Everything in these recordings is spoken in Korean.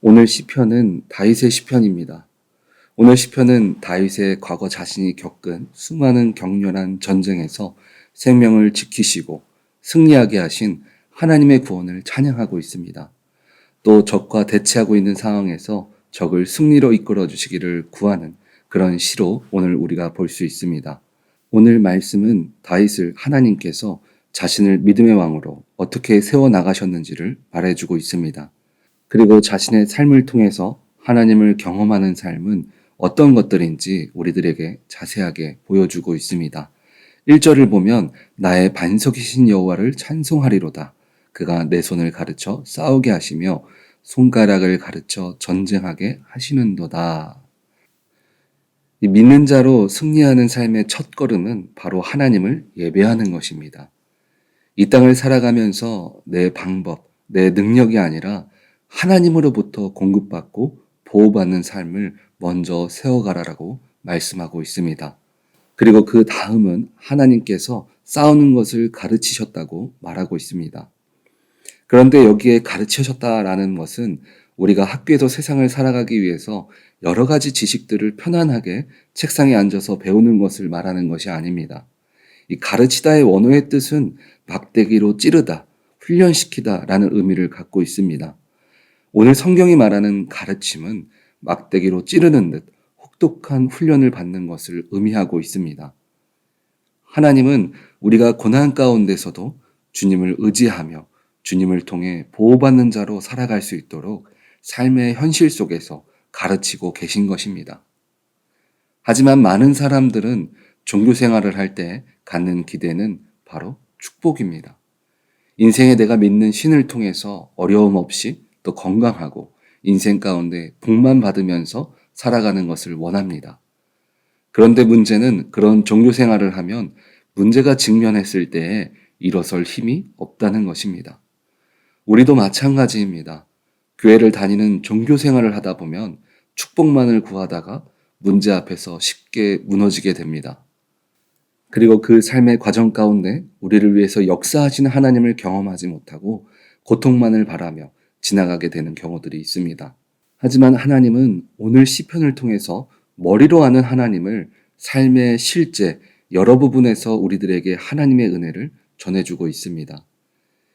오늘 시편은 다윗의 시편입니다. 오늘 시편은 다윗의 과거 자신이 겪은 수많은 격렬한 전쟁에서 생명을 지키시고 승리하게 하신 하나님의 구원을 찬양하고 있습니다. 또 적과 대치하고 있는 상황에서 적을 승리로 이끌어 주시기를 구하는 그런 시로 오늘 우리가 볼 수 있습니다. 오늘 말씀은 다윗을 하나님께서 자신을 믿음의 왕으로 어떻게 세워 나가셨는지를 말해주고 있습니다. 그리고 자신의 삶을 통해서 하나님을 경험하는 삶은 어떤 것들인지 우리들에게 자세하게 보여주고 있습니다. 1절을 보면 나의 반석이신 여호와를 찬송하리로다. 그가 내 손을 가르쳐 싸우게 하시며 손가락을 가르쳐 전쟁하게 하시는도다. 이 믿는 자로 승리하는 삶의 첫 걸음은 바로 하나님을 예배하는 것입니다. 이 땅을 살아가면서 내 방법, 내 능력이 아니라 하나님으로부터 공급받고 보호받는 삶을 먼저 세워가라라고 말씀하고 있습니다. 그리고 그 다음은 하나님께서 싸우는 것을 가르치셨다고 말하고 있습니다. 그런데 여기에 가르치셨다라는 것은 우리가 학교에서 세상을 살아가기 위해서 여러 가지 지식들을 편안하게 책상에 앉아서 배우는 것을 말하는 것이 아닙니다. 이 가르치다의 원어의 뜻은 막대기로 찌르다, 훈련시키다 라는 의미를 갖고 있습니다. 오늘 성경이 말하는 가르침은 막대기로 찌르는 듯 혹독한 훈련을 받는 것을 의미하고 있습니다. 하나님은 우리가 고난 가운데서도 주님을 의지하며 주님을 통해 보호받는 자로 살아갈 수 있도록 삶의 현실 속에서 가르치고 계신 것입니다. 하지만 많은 사람들은 종교 생활을 할 때 갖는 기대는 바로 축복입니다. 인생에 내가 믿는 신을 통해서 어려움 없이 또 건강하고 인생 가운데 복만 받으면서 살아가는 것을 원합니다. 그런데 문제는 그런 종교 생활을 하면 문제가 직면했을 때에 일어설 힘이 없다는 것입니다. 우리도 마찬가지입니다. 교회를 다니는 종교 생활을 하다 보면 축복만을 구하다가 문제 앞에서 쉽게 무너지게 됩니다. 그리고 그 삶의 과정 가운데 우리를 위해서 역사하시는 하나님을 경험하지 못하고 고통만을 바라며 지나가게 되는 경우들이 있습니다. 하지만 하나님은 오늘 시편을 통해서 머리로 아는 하나님을 삶의 실제 여러 부분에서 우리들에게 하나님의 은혜를 전해주고 있습니다.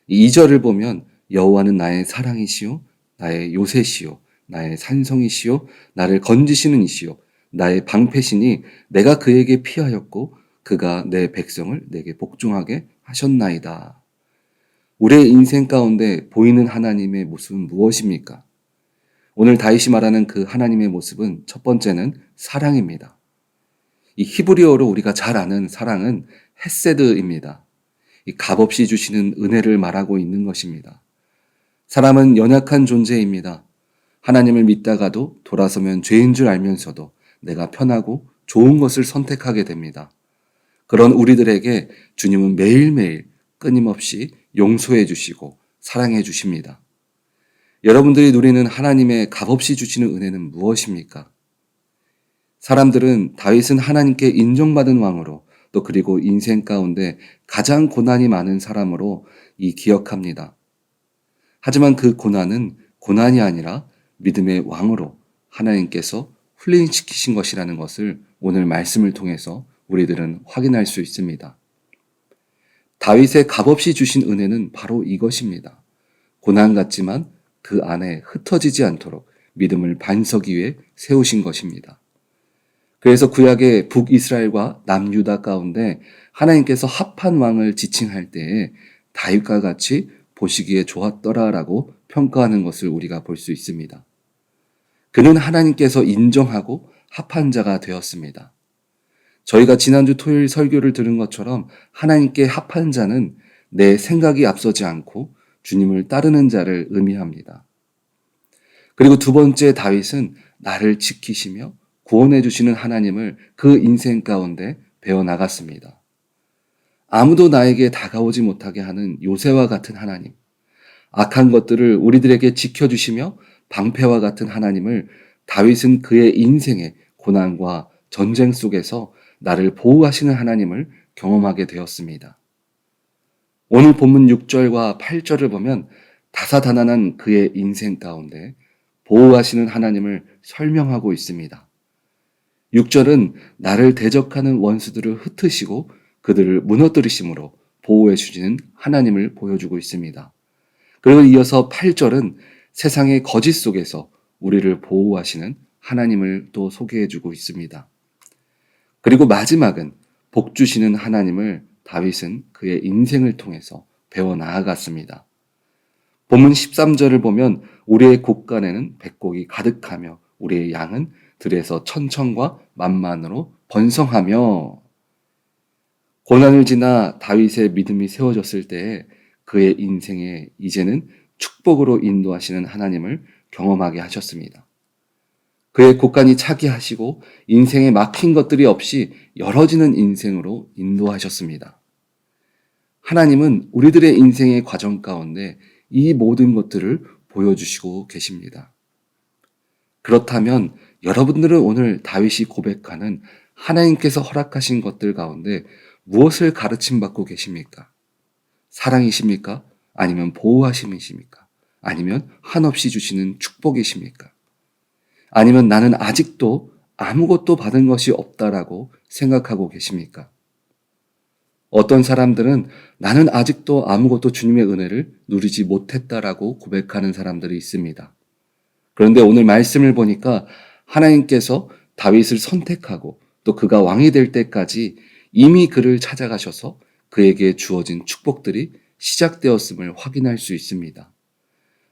이 2절을 보면 여호와는 나의 사랑이시요 나의 요새시요 나의 산성이시요 나를 건지시는 이시요 나의 방패시니 내가 그에게 피하였고 그가 내 백성을 내게 복종하게 하셨나이다. 우리의 인생 가운데 보이는 하나님의 모습은 무엇입니까? 오늘 다윗이 말하는 그 하나님의 모습은 첫 번째는 사랑입니다. 이 히브리어로 우리가 잘 아는 사랑은 헤세드입니다. 이 값없이 주시는 은혜를 말하고 있는 것입니다. 사람은 연약한 존재입니다. 하나님을 믿다가도 돌아서면 죄인 줄 알면서도 내가 편하고 좋은 것을 선택하게 됩니다. 그런 우리들에게 주님은 매일매일 끊임없이 용서해 주시고 사랑해 주십니다. 여러분들이 누리는 하나님의 값없이 주시는 은혜는 무엇입니까? 사람들은 다윗은 하나님께 인정받은 왕으로 또 그리고 인생 가운데 가장 고난이 많은 사람으로 기억합니다. 하지만 그 고난은 고난이 아니라 믿음의 왕으로 하나님께서 훈련시키신 것이라는 것을 오늘 말씀을 통해서 우리들은 확인할 수 있습니다. 다윗의 값없이 주신 은혜는 바로 이것입니다. 고난 같지만 그 안에 흩어지지 않도록 믿음을 반석 위에 세우신 것입니다. 그래서 구약의 북이스라엘과 남유다 가운데 하나님께서 합한 왕을 지칭할 때에 다윗과 같이 보시기에 좋았더라라고 평가하는 것을 우리가 볼 수 있습니다. 그는 하나님께서 인정하고 합한 자가 되었습니다. 저희가 지난주 토요일 설교를 들은 것처럼 하나님께 합한 자는 내 생각이 앞서지 않고 주님을 따르는 자를 의미합니다. 그리고 두 번째 다윗은 나를 지키시며 구원해 주시는 하나님을 그 인생 가운데 배워나갔습니다. 아무도 나에게 다가오지 못하게 하는 요새와 같은 하나님, 악한 것들을 우리들에게 지켜주시며 방패와 같은 하나님을 다윗은 그의 인생의 고난과 전쟁 속에서 나를 보호하시는 하나님을 경험하게 되었습니다. 오늘 본문 6절과 8절을 보면 다사다난한 그의 인생 가운데 보호하시는 하나님을 설명하고 있습니다. 6절은 나를 대적하는 원수들을 흩으시고 그들을 무너뜨리심으로 보호해 주시는 하나님을 보여주고 있습니다. 그리고 이어서 8절은 세상의 거짓 속에서 우리를 보호하시는 하나님을 또 소개해 주고 있습니다. 그리고 마지막은 복 주시는 하나님을 다윗은 그의 인생을 통해서 배워 나아갔습니다. 본문 13절을 보면 우리의 곳간에는 백곡이 가득하며 우리의 양은 들에서 천천과 만만으로 번성하며, 고난을 지나 다윗의 믿음이 세워졌을 때에 그의 인생에 이제는 축복으로 인도하시는 하나님을 경험하게 하셨습니다. 그의 곳간이 차게 하시고 인생에 막힌 것들이 없이 열어지는 인생으로 인도하셨습니다. 하나님은 우리들의 인생의 과정 가운데 이 모든 것들을 보여주시고 계십니다. 그렇다면 여러분들은 오늘 다윗이 고백하는 하나님께서 허락하신 것들 가운데 무엇을 가르침받고 계십니까? 사랑이십니까? 아니면 보호하심이십니까? 아니면 한없이 주시는 축복이십니까? 아니면 나는 아직도 아무것도 받은 것이 없다라고 생각하고 계십니까? 어떤 사람들은 나는 아직도 아무것도 주님의 은혜를 누리지 못했다라고 고백하는 사람들이 있습니다. 그런데 오늘 말씀을 보니까 하나님께서 다윗을 선택하고 또 그가 왕이 될 때까지 이미 그를 찾아가셔서 그에게 주어진 축복들이 시작되었음을 확인할 수 있습니다.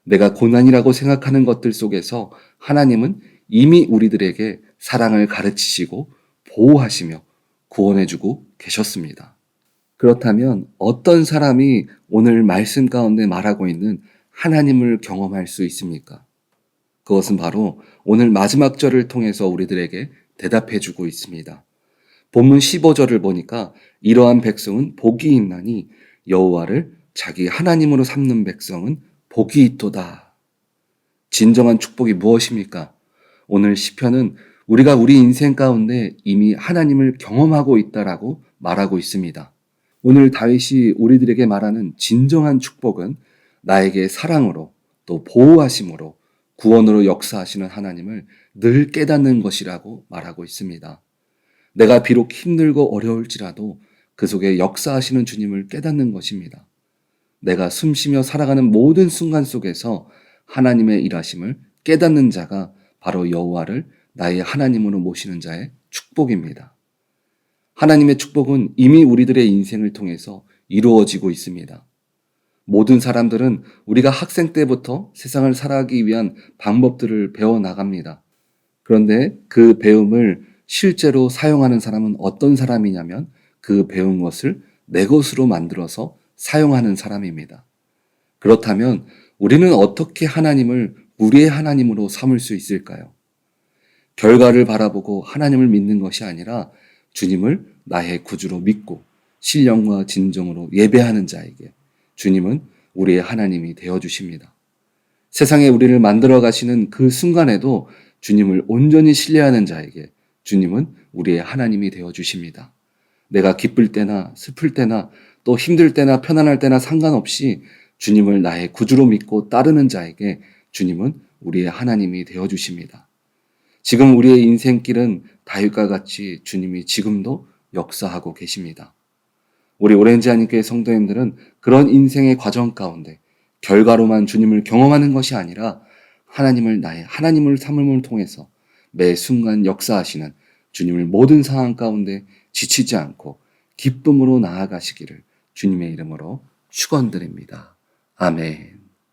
내가 고난이라고 생각하는 것들 속에서 하나님은 이미 우리들에게 사랑을 가르치시고 보호하시며 구원해주고 계셨습니다. 그렇다면 어떤 사람이 오늘 말씀 가운데 말하고 있는 하나님을 경험할 수 있습니까? 그것은 바로 오늘 마지막 절을 통해서 우리들에게 대답해주고 있습니다. 본문 15절을 보니까 이러한 백성은 복이 있나니 여호와를 자기 하나님으로 삼는 백성은 복이 있도다. 진정한 축복이 무엇입니까? 오늘 시편은 우리가 우리 인생 가운데 이미 하나님을 경험하고 있다라고 말하고 있습니다. 오늘 다윗이 우리들에게 말하는 진정한 축복은 나에게 사랑으로 또 보호하심으로 구원으로 역사하시는 하나님을 늘 깨닫는 것이라고 말하고 있습니다. 내가 비록 힘들고 어려울지라도 그 속에 역사하시는 주님을 깨닫는 것입니다. 내가 숨쉬며 살아가는 모든 순간 속에서 하나님의 일하심을 깨닫는 자가 바로 여호와를 나의 하나님으로 모시는 자의 축복입니다. 하나님의 축복은 이미 우리들의 인생을 통해서 이루어지고 있습니다. 모든 사람들은 우리가 학생 때부터 세상을 살아가기 위한 방법들을 배워나갑니다. 그런데 그 배움을 실제로 사용하는 사람은 어떤 사람이냐면 그 배운 것을 내 것으로 만들어서 사용하는 사람입니다. 그렇다면 우리는 어떻게 하나님을 우리의 하나님으로 삼을 수 있을까요? 결과를 바라보고 하나님을 믿는 것이 아니라 주님을 나의 구주로 믿고 신령과 진정으로 예배하는 자에게 주님은 우리의 하나님이 되어주십니다. 세상에 우리를 만들어 가시는 그 순간에도 주님을 온전히 신뢰하는 자에게 주님은 우리의 하나님이 되어주십니다. 내가 기쁠 때나 슬플 때나 또 힘들 때나 편안할 때나 상관없이 주님을 나의 구주로 믿고 따르는 자에게 주님은 우리의 하나님이 되어주십니다. 지금 우리의 인생길은 다윗과 같이 주님이 지금도 역사하고 계십니다. 우리 오렌지 한인교회 성도님들은 그런 인생의 과정 가운데 결과로만 주님을 경험하는 것이 아니라 하나님을 나의 하나님을 삼음을 통해서 매 순간 역사하시는 주님을 모든 상황 가운데 지치지 않고 기쁨으로 나아가시기를 주님의 이름으로 축원드립니다. 아멘.